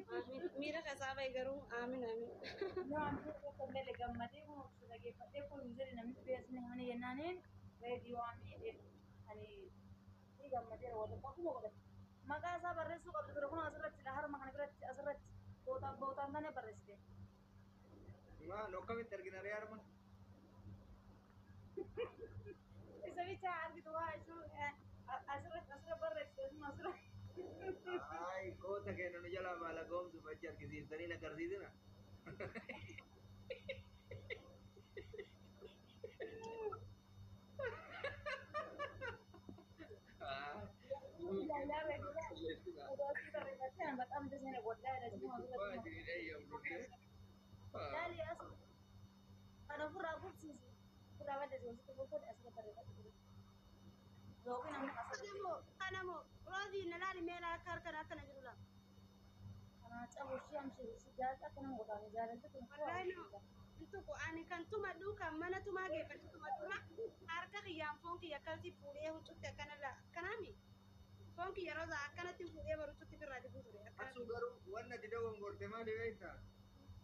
آمين ميرا كسابة يقرون آمين آمين. نعم كم اللي جمدي مو سلقي فتى كل نزل نمت بيسني هني ينانين راديو عمي يعني في جمدي ولا بقول ولا ما قاس برسو قبل تروحون أسرت لهار ما كان قرت أسرت بوتا أنا برسته ما لو كم ترجع ريار من إذا بيتا عندي دواء شو أسرت برسته ما أسرت ay kota que no ya la mala gom su bachar que si tani na karsi na ah لا لا رجلا وده كده رجعتين بتأمل تسمع ولا لا تسمع ba ولا jiri dai yam rulle لا لي أصلا أنا فرا أقول سيسي فرا بدي سوسي تقول أسرت برسته لكن أنا أسرت أنا مو راضي نلالي ميلا كاركنا كنا جرولا. أنا أبغى شيء أمشي سجادة كنا مقطعين جالس كنا والله كوا no. Untuk ani kan tuma duka mana tuma ge kan tuma tuma harka yang fonki ya kalti fude hu tutte kanala kanami fonki ya roza akana ti fude baru tutti birra di fude akana asu garu wanna didawo ngorte ma de gaita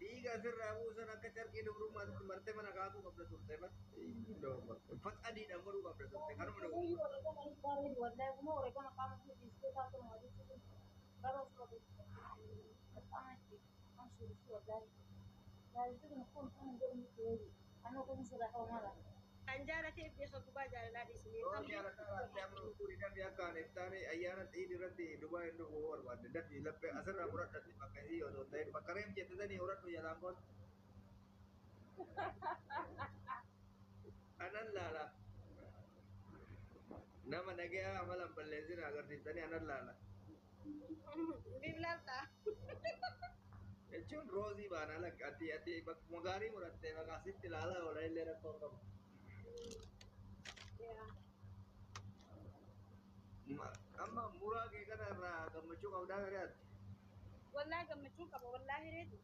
diga sir rabu sana kacar ki dum rumah tu marte mana ka aku kabla turte ba do fat adi da maru kabla turte kan mana هو ولا كان أي بارد ولا هو ولا كان قام في الاستيقاظ كنا ما جت برا صلاة أنا كي أمشي بس ولا لا يصير نكون كنا نقول مثل أنا كنا صراحة وما kanjara te bi so kuba jara la di sini oh kambi ya rata ate amru kuri kan ya kan ettane ayana idi rati dubai ndo war wa de dati lappe asar amurat dati makasi yo do tay pakarem jete dani urat do ya langkot anan lala nama nage amalan ballezina agar ditani anan lala biblalta jechuun roozii baana ati bakkuma gaarii murattee maqaa sitti ilaalaa oola illee rakkoo qabu. ya Amma muraa kee kana irraa gammachuu qabdaa gariyaatti. wallahi gammachuu qaba wallahi reetu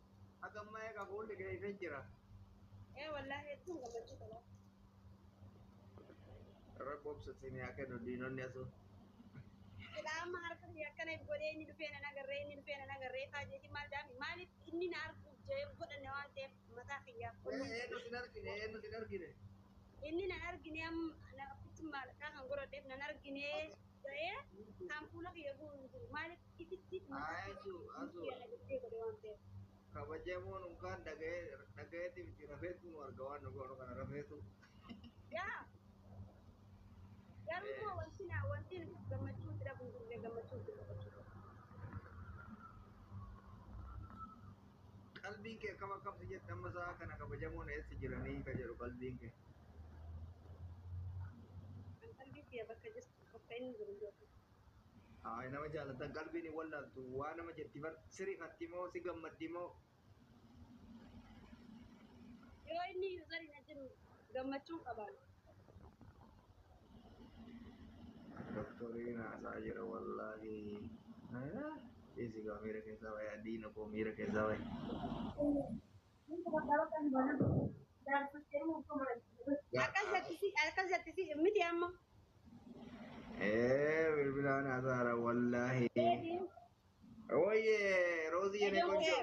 Akka ammaa eegaa fuulli kee ifee jira. wallahi tun gammachuu qaba Rakkoo obsasiinii akka nu diinonni asuu. Ilama harka akkana godhee inni dhufee nan agarree inni dhufee nan agarree faajeeti maal daami maaliif inni na arguuf jee godhanne waan ta'eef mataa kiyyaaf onnee Eenyu sin argine eenyu sin argine. inni nan argine na ofitti maalaqaa kan godhadheef nan argine ta'ee kan fuula kiyya guuru hin jiru maaliif ifitti mataa Asuu kiyya na jettee godhe waan ta'eef. kabajamoon unkaan dhagayeeti miti rafeetu nu arga waan nu goonu kana rafeetu. Yaa garuu immoo wanti gammachuu itti dhabu hin jirre gammachuu itti dhabu. Qalbiin kee akkam akkamsi jette amma sa'a kana kabajamoon eessi jiranii ka jedhu qalbiin kee. Kan qalbii kiyya bakka jirtu bakka inni jiru jiru. Nama jaalatan qalbiin hin wallaaltu waa nama jetti bar sirrii hatti moo si gammaddi moo Yoo inni yuuzarii na jiru gammachuun qabaan. doktoriin haasaa jira wallaahi. Isi gaa miira keessaa wayi adiina koo miira keessaa wayi. Akkas jettisi miti amma. Bilbilaan haasaara wallaahi. Oye, Roosii jenee konjoo.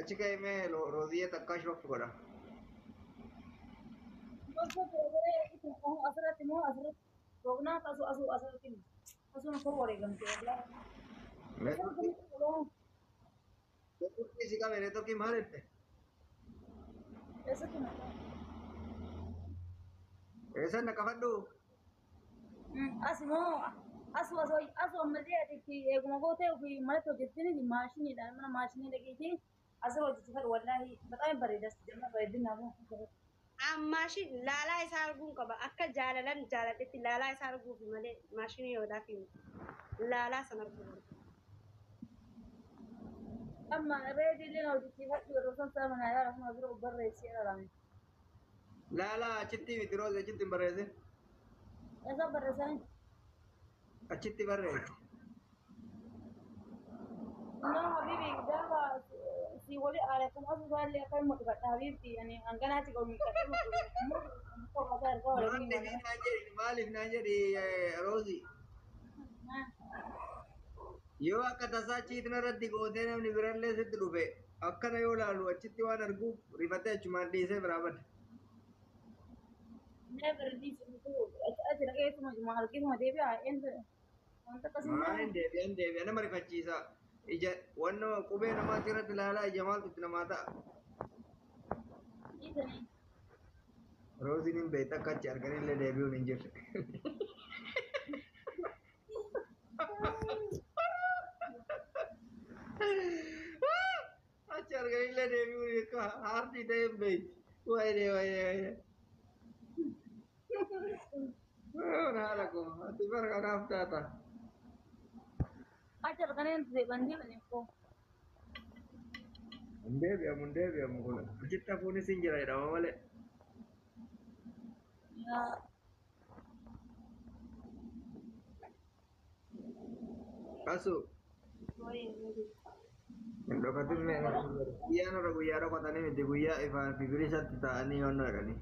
Achi ka'e mee Roosii takkaash bakka godha. Turkii si qabee turkii maal jette? Eessan na qabadhu? Asu ammallee ati eeguma gootee ofii malatti hojjettini maashiniidhaan mana maashinii dhageetii asirra hojjechiifadhu wallaahi baqaa bareedas jenna bareedinaa moo Maashin laalaa isaa arguun qaba. Akka jaalalan jaaladhetti laalaa isaa arguuf malee maashinii yoodaaf hin laalaa sana arguu. amma reediileen hojjechiifadhu yeroo san saa manaa yaala kun asirra barreessee dhalame. Laalaa achitti miti Roosii achitti hin barreessin. Eessa barreessanii? Achitti barreessi. No, habibi, gaafa si wali aalakum asu saallee akka himu dhufadha habiibti ani hanganaatti qabu Maaliif naan jedhi Roosii? Yoo akka tasaa ciitina irratti gootee namni birallee sitti dhufe akkana yoo laalu achitti waan arguuf rifatee achumaan dhiisee biraa bada. Never this achi dhaqeetuma harkisuma deebi'a wanta akkasii Maaliin deebi'an nama rifachiisa. Ija wanno qubee namaatti irratti ilaalaa ija maaltu itti namaa ta'a. dhiisanii Roosiin hin beektu akka achi arganillee deebi'uun hin jirre. Achi arganillee deebi'uun akka haartii ta'e hin beektu. Wayidee. Haala koo ati bara kanaaf taata. achi arganeen deeban koo Hin deebi'amu kun achitti hafuunis hin jira jedhama malee. yaa Asu hin dhokatin mee guyyaan irra guyyaa dhokatanii miti guyyaa ifaan fi bilisatti ta'anii yonnoo jedhanii.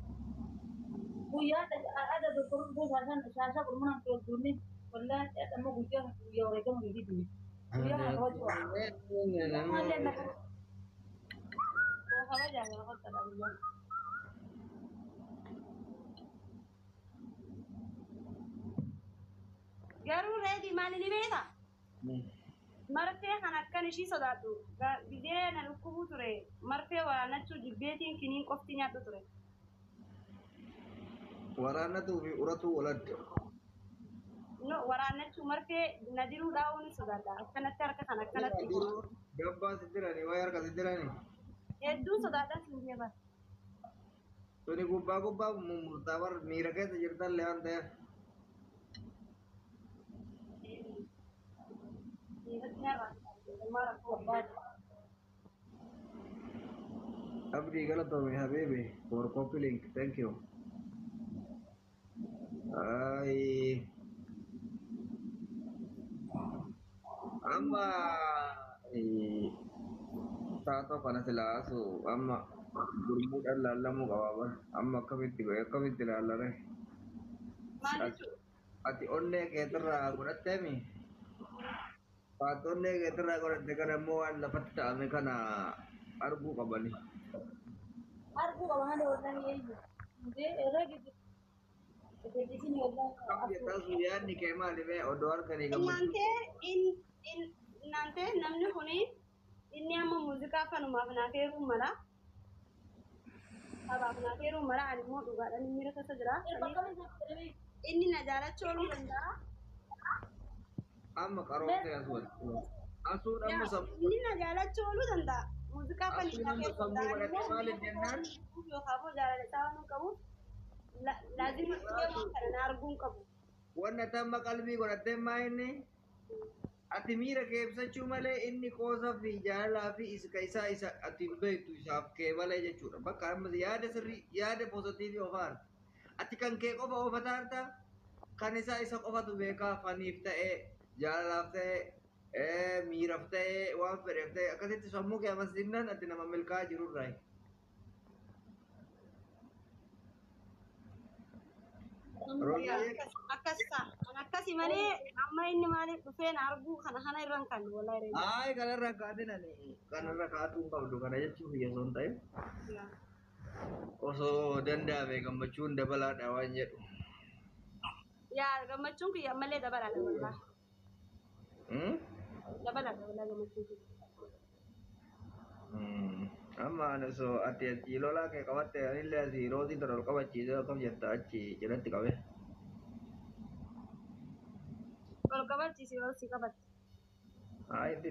guyyaa ada doktorun shaashaa gurmunan keewwattuunni wallaan dhadhamma guyyaa wareegama gadi duuni guyyaa kana kabaju maallee na kabajaa gara qottadha guyyaa Garuu reetii maali ni beektaa? Marfee kan akkan ishii sodaadhu. Bidee na dhukkubuu ture. Marfee waraannachuu jibbeetiin kiniin qofti nyaadhu ture. Waraannatuu fi uratuu waladde. No, waraannachuu marfee na diruu dhaa'uu ni sodaadha. Akkanatti harka kan akkanatti. Gabbaa si diranii waa'ee harka si diranii. Hedduu sodaadhaan siin jeeban. Tuni gubbaa mummurtaa bar miira keessa jirtan waan ta'eef. Abdii galatoome habiibi for copy link thank you. Ay. Amma taatoo kana silaasu amma gurmuudhaan laallamuu qabaa amma akkamitti laallare. Ati onnee keetirraa godhatteemi. Onnee keetirraa godhatte kana immoo waan lafatti ta'ame kana arguu qabani. arguu qaba malee wallaan eeyyu irra gidduu Ejeddisiin wallaan Taasisu yaadni kee maali mee odoo harkanii gammachuu. Inaantee namni kuni inni amma muuziqaa kanumaaf naateeruu mala. Sabaaf naateeruu mala ani immoo dhugaadhaan inni miira keessa jira. Inni na jaalachuu ooluu danda'a. Amma qaroomtee asuun amma sammuu. Inni na jaalachuu ooluu danda'a. Muuziqaa kan Asuun amma sammuu godhatte maaliif jennaan. yookaan immoo jaalalataa waan qabu laazima kana na arguun qabu. Wanna tamma qalbii godhattee maa inni ati miira kee ibsachuu malee inni qoosaa fi jaalalaa fi isa ati hin beektu isaaf kee malee jechuudha. Bakka ammas yaada sirrii yaada poozitiivii ofaan ati kan kee qofa ofa taarta kan isa qofatu beekaa faniif ta'ee jaalalaaf ta'ee miiraaf ta'ee waan fedheef ta'ee akkasitti sammuu kee ammas dinnaan ati nama milkaa jirurraa. Akkasii malee amma inni maaliif dhufee na arguu kana irraan kan walaa Ay kanarra kaatanii kanarra kaatuu hin qabdu kana jechuun osoo hin ta'in osoo danda'ame gammachuun dabalaadha waan jedhu. yaa gammachuun kiyya malee dabalaadha walaa. Dabalaadha walaa gammachuun kiyya. Amma ani osoo ati achi lolaa kee qabatte anillee asii roosii tana ol qabachiisee akkam jetta achi jalatti qabe. Ol qabachiisi yoo si qabatte. Ay itti